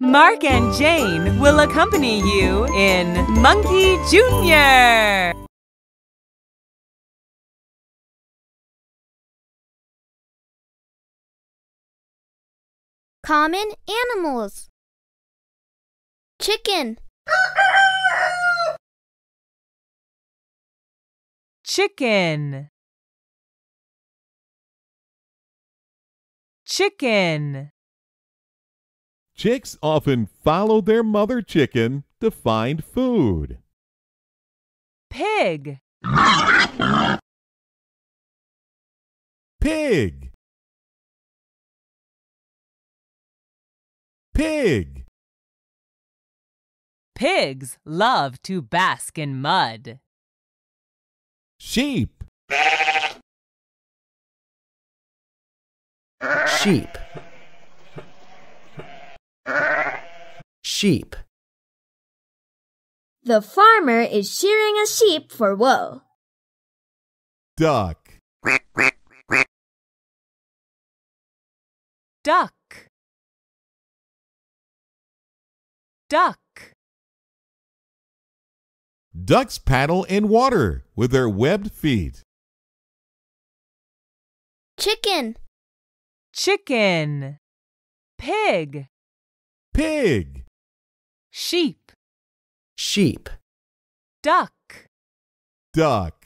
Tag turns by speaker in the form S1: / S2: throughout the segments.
S1: Mark and Jane will accompany you in Monkey Jr.
S2: Common animals. Chicken.
S1: Chicken. Chicken.
S3: Chicks often follow their mother chicken to find food.
S1: Pig.
S3: Pig. Pig.
S1: Pigs love to bask in mud.
S3: Sheep.
S4: Sheep. Sheep.
S2: The farmer is shearing a sheep for wool.
S3: Duck.
S1: Duck. Duck.
S3: Ducks paddle in water with their webbed feet.
S2: Chicken.
S1: Chicken. Pig.
S3: Pig.
S1: Sheep.
S4: Sheep.
S1: Duck.
S3: Duck.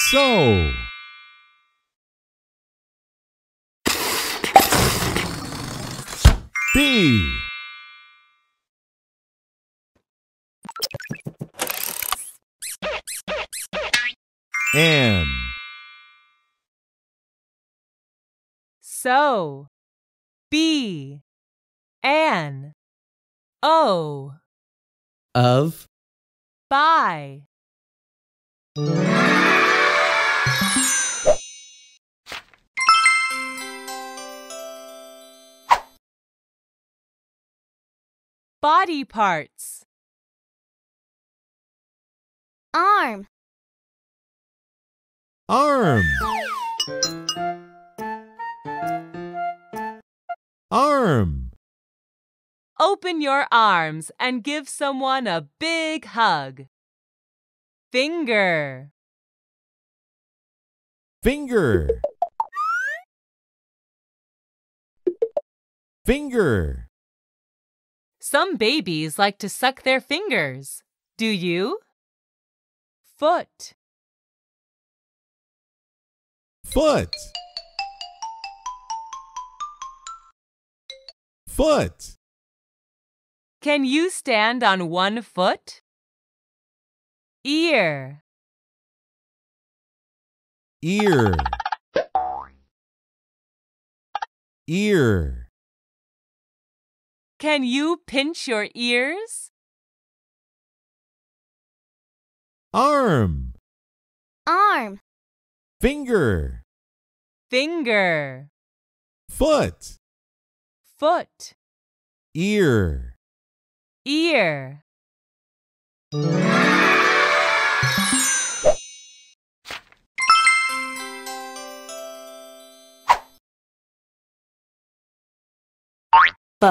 S3: So. B. N.
S1: So. B. An. O.
S4: Of.
S1: By. Body parts.
S2: Arm.
S3: Arm. Arm.
S1: Open your arms and give someone a big hug. Finger.
S3: Finger. Finger.
S1: Some babies like to suck their fingers. Do you? Foot.
S3: Foot. Foot.
S1: Can you stand on one foot? Ear.
S3: Ear. Ear.
S1: Can you pinch your ears?
S3: Arm.
S2: Arm.
S3: Finger.
S1: Finger.
S3: Foot.
S1: Foot.
S3: Ear.
S1: Ear.
S4: B.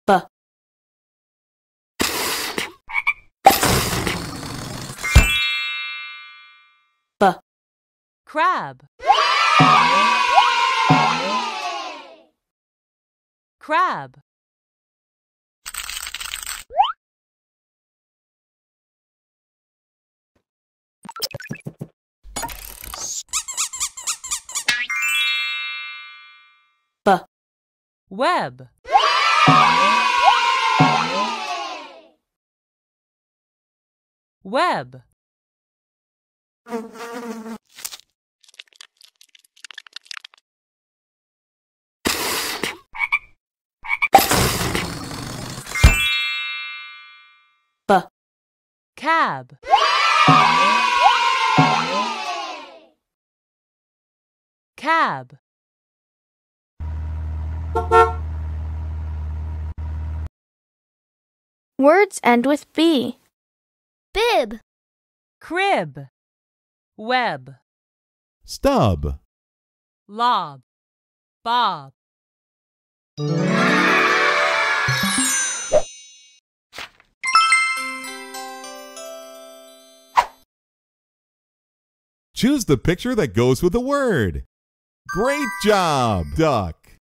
S4: B. B.
S1: Crab. Crab.
S4: B.
S1: Web. Web.
S4: B.
S1: Cab. Cab.
S5: Words end with B.
S2: Bib.
S1: crib, web,
S3: stub,
S1: lob, bob.
S3: Choose the picture that goes with the word. Great job, duck.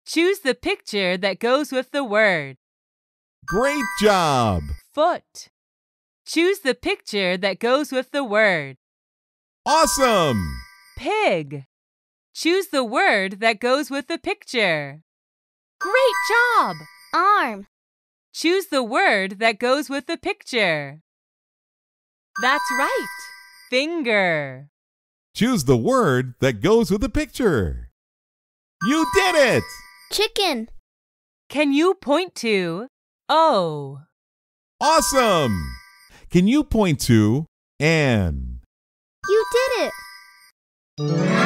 S1: Choose the picture that goes with the word.
S3: Great job.
S1: Foot. Choose the picture that goes with the word.
S3: Awesome.
S1: Pig. Choose the word that goes with the picture. Great job!
S2: Arm.
S1: Choose the word that goes with the picture. That's right. Finger.
S3: Choose the word that goes with the picture. You did it!
S2: Chicken.
S1: Can you point to O?
S3: Awesome! Can you point to Anne?
S2: You did it.